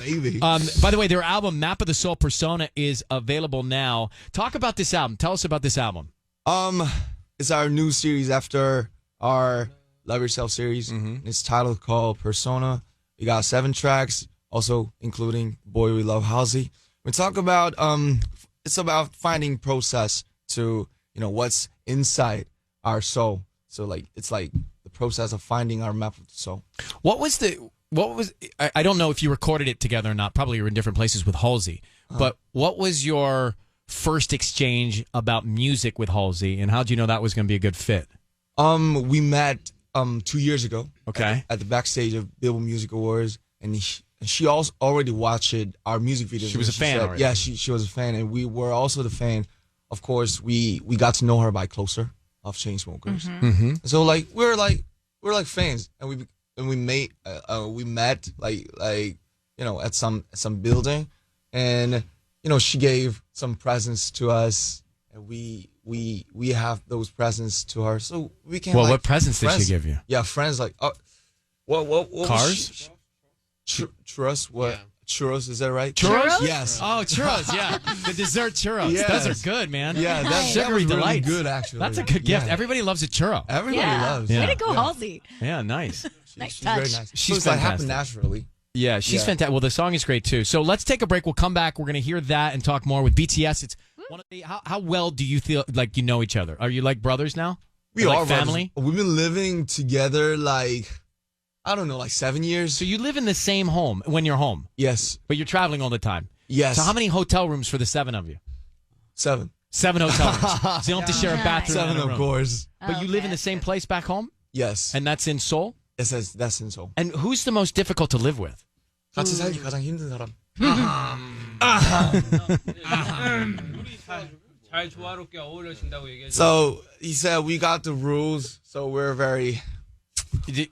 Maybe. By the way, their album Map of the Soul Persona is available now. Talk about this album. Tell us about this album. It's our new series after our Love Yourself series. It's titled called Persona. We got 7 tracks, also including Boy We Love Halsey. We talk about it's about finding process to what's inside our soul. So it's like the process of finding our map of the soul. What was I don't know if you recorded it together or not. Probably you're in different places with Halsey. But what was your first exchange about music with Halsey, and how did you know that was going to be a good fit? We met 2 years ago. Okay. At the backstage of Billboard Music Awards, and she also already watched our music videos. She was a fan already. Yeah, she was a fan, and we were also the fan. Of course, we got to know her by Closer of Chainsmokers. So we're like fans, and we met at some building, and she gave some presents to us, and we have those presents to her, so we can. Well, what presents did she give you? Yeah, friends what cars? Churros? What? Yeah. Churros, is that right? Churros? Yes. Oh, churros, yeah. The dessert churros. Yes. Those are good, man. Yeah, that was really good, actually. That's a good gift. Yeah. Everybody loves a churro. Everybody loves. Way to go, Halsey. Yeah, nice. Nice She's touch. very nice. She's so it's fantastic. happened naturally. Yeah, she's fantastic. Well, the song is great, too. So let's take a break. We'll come back. We're going to hear that and talk more with BTS. It's one of the, how well do you feel like you know each other? Are you like brothers now? We or are like family? Brothers. We've been living together I don't know, 7 years. So you live in the same home when you're home? Yes. But you're traveling all the time? Yes. So how many hotel rooms for the 7 of you? 7. 7 hotel rooms. So you don't have to share a bathroom. 7, and a room. of course. But you live in the same place back home? Yes. And that's in Seoul? That's in Seoul. And who's the most difficult to live with? 같이 살기 가장 힘든 사람. 잘 조화롭게 어우러진다고 얘기해줘. So he said we got the rules, so we're very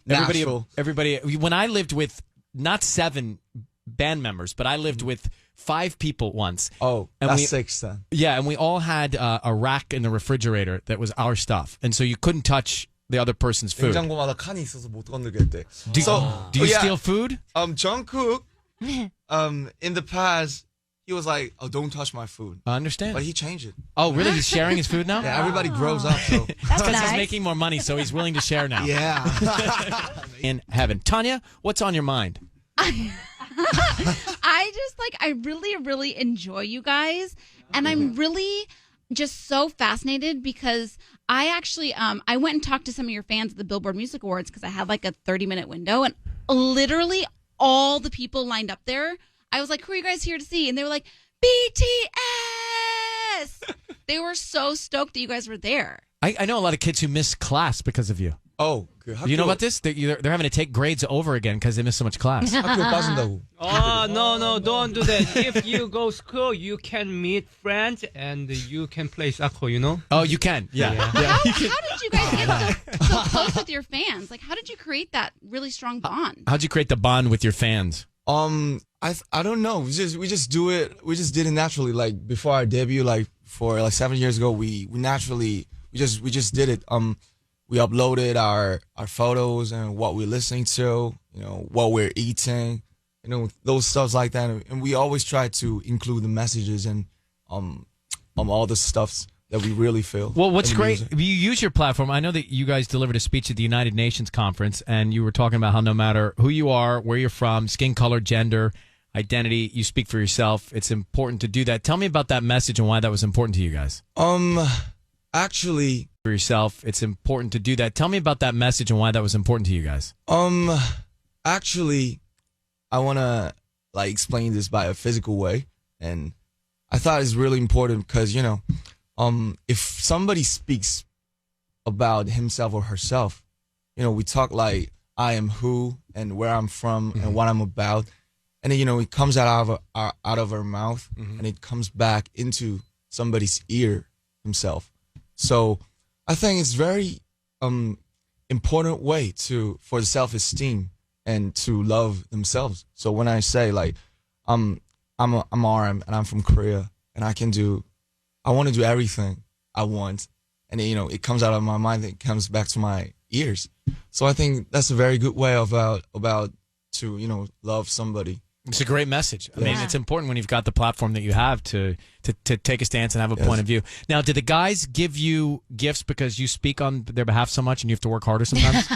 natural. Everybody. When I lived with not 7 band members, but I lived with 5 people once. Oh, and that's 6 then. Yeah, and we all had a rack in the refrigerator that was our stuff, and so you couldn't touch the other person's food. 냉장고마다 칸이 있어서 못 건들겠대. Do you steal food? Jungkook, in the past, he was like, "Oh, don't touch my food." I understand. But he changed it. Oh, really? He's sharing his food now? Yeah, everybody grows up, so. That's Because nice. he's making more money, so he's willing to share now. Yeah. In heaven. Tanya, what's on your mind? I really, really enjoy you guys. And I'm really just so fascinated because I actually, I went and talked to some of your fans at the Billboard Music Awards because I had a 30-minute window, and literally all the people lined up there. I was like, who are you guys here to see? And they were like, BTS! They were so stoked that you guys were there. I know a lot of kids who miss class because of you. Oh, good. Do you know about this? They're having to take grades over again because they miss so much class. 학교 빠진다고. Oh, no, don't do that. If you go school, you can meet friends and you can play soccer, Oh, you can. Yeah. How did you guys get so close with your fans? How did you create that really strong bond? How'd you create the bond with your fans? I don't know. We just do it. We just did it naturally. Before our debut, for 7 years ago, we just did it. We uploaded our photos and what we're listening to, what we're eating, those stuff like that. And we always try to include the messages and all the stuffs that we really feel. Well, what's great, you use your platform. I know that you guys delivered a speech at the United Nations conference, and you were talking about how no matter who you are, where you're from, skin color, gender, identity, you speak for yourself. It's important to do that. Tell me about that message and why that was important to you guys. Actually, for yourself, it's important to do that. Tell me about that message and why that was important to you guys. Actually, I want to explain this by a physical way, and I thought it's really important because if somebody speaks about himself or herself, we talk like I am who and where I'm from and what I'm about, and then it comes out of our mouth and it comes back into somebody's ear himself. So I think it's very important way for the self-esteem and to love themselves. So when I say I'm RM and I'm from Korea and I want to do everything I want, and it comes out of my mind and it comes back to my ears. So I think that's a very good way about to love somebody It's a great message. I mean, Yeah. it's important when you've got the platform that you have to take a stance and have a point of view. Now, did the guys give you gifts because you speak on their behalf so much and you have to work harder sometimes?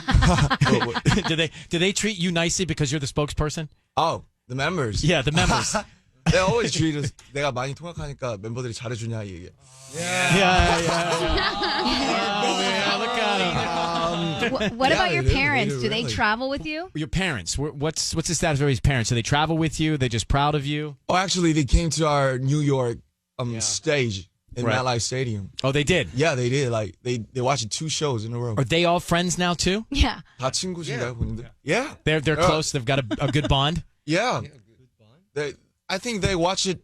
do they treat you nicely because you're the spokesperson? Oh, the members. Yeah, the members. They always treat us. 내가 많이 통역하니까 멤버들이 잘해주냐 이 얘기. Yeah. Look at him. What Yeah, about your they do, parents? they do, Do they really. travel with you? Your parents. What's the status of your parents? Do they travel with you? They're just proud of you? Oh, actually, they came to our New York stage in Right. MetLife Stadium. Oh, they did. Yeah, they did. Like they watched 2 shows in a row. Are they all friends now too? Yeah. 다 친구신가요, 본인들? Yeah. They're close. They've got a good bond. Yeah. I think they watched it.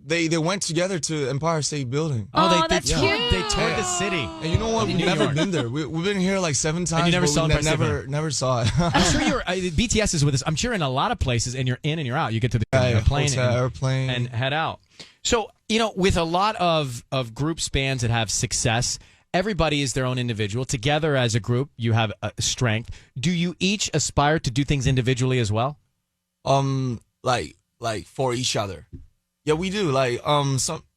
They went together to Empire State Building. Oh, they that's toured, cute. they toured the city. And you know what? We've New never York. been there. We've been here like 7 times. you never but saw we Empire State never saw it. I'm sure BTS is with us. I'm sure in a lot of places, and you're in and you're out. You get to the plane hotel, airplane. and head out. So, with a lot of group spans that have success, everybody is their own individual. Together as a group, you have a strength. Do you each aspire to do things individually as well? Like for each other. Yeah, we do. Like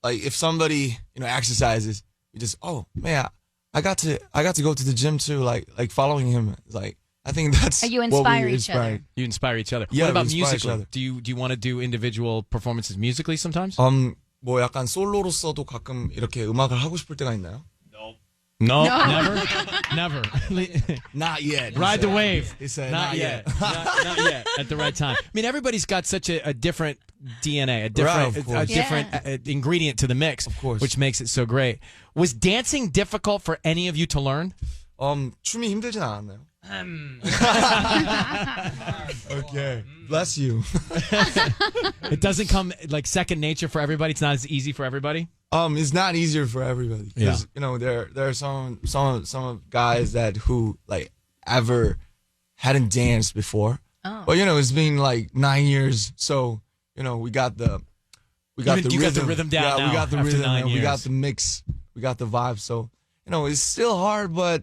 if somebody exercises, we just man, I got to go to the gym too. Like following him. Like I think that's You what inspire we each other. inspired. You inspire each other. Yeah, what about we inspire each musically? other. Do you want to do individual performances musically sometimes? 뭐 약간 솔로로서도 가끔 이렇게 음악을 하고 싶을 때가 있나요? No, never. Not yet. Ride the wave. He said Not yet. Not yet. At the right time. I mean, everybody's got such a different DNA, Right, of course. different ingredient to the mix, Of course. which makes it so great. Was dancing difficult for any of you to learn? 춤이 힘들진 않았나요? Okay. Bless you. It doesn't come like second nature for everybody. It's not as easy for everybody. It's not easier for everybody because there are some guys who like ever hadn't danced before. Oh. But it's been like 9 years, so we got the You got the rhythm down Yeah, now we got the after rhythm. 9 And we got years. the mix. We got the vibe. So it's still hard, but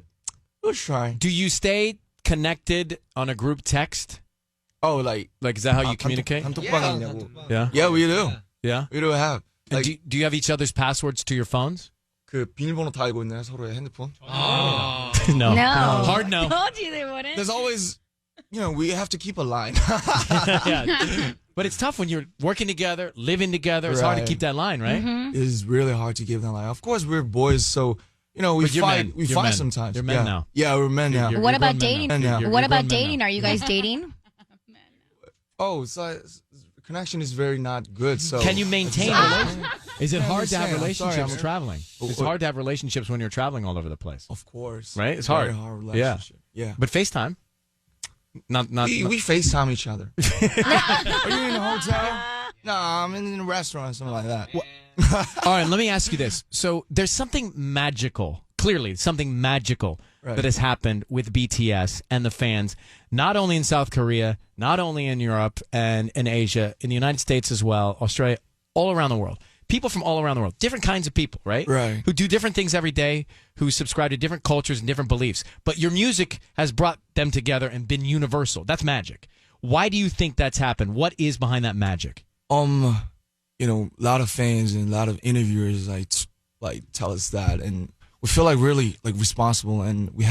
we're trying. Do you stay connected on a group text? Oh, like Like, is that how you communicate? 단톡방이 있냐고. Yeah. Yeah, we do. Yeah. We do have. And Like do you have each other's passwords to your phones? 그 비밀번호 다 알고 있나요? 서로의 핸드폰. No. No. Hard no. Told you they wouldn't. There's always, we have to keep a line. Yeah. But it's tough when you're working together, living together. It's hard to Right. keep that line, right? It is really hard to give that line. Of course, we're boys, so we But you're fight. men. We You're fight men. sometimes. You're men yeah. now. Yeah, we're men now. You're What grown about men dating? now. Yeah. You're What grown about men dating? now. Are you guys dating? Connection is very not good. So Can you maintain relationships? Is it Yeah, hard I'm to have saying, I'm relationships sorry, I'm- traveling? It's hard to have relationships when you're traveling all over the place. Of course, Right? It's Very hard. hard Yeah. relationship. Yeah. But FaceTime? Not We FaceTime each other. Are you in a hotel? No, I'm in a restaurant or something like that. All right, let me ask you this. So there's something magical, clearly something magical Right. that has happened with BTS and the fans, not only in South Korea, not only in Europe and in Asia, in the United States as well, Australia, all around the world. People from all around the world, different kinds of people, right? Right. Who do different things every day, who subscribe to different cultures and different beliefs. But your music has brought them together and been universal. That's magic. Why do you think that's happened? What is behind that magic? A lot of fans and a lot of interviewers like tell us that, and we feel like really like responsible, and we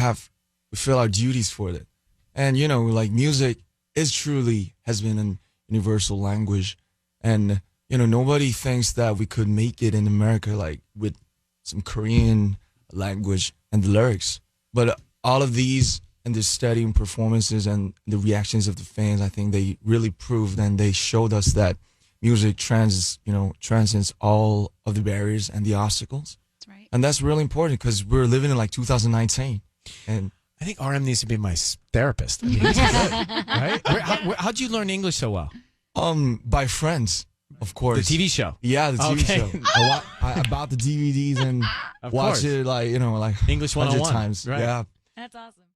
feel our duties for it. And like music has been an universal language, and nobody thinks that we could make it in America like with some Korean language and the lyrics, but all of these and the steady performances and the reactions of the fans, I think they really proved and they showed us that music transcends all of the barriers and the obstacles. That's right. And that's really important because we're living in like 2019. And I think RM needs to be my therapist. I mean, he's good, right? How'd you learn English so well? by friends, of course. The TV show. Yeah, the TV Okay. show. I bought the DVDs and Of watched course. it like English 100 101. times. Right. Yeah. That's awesome.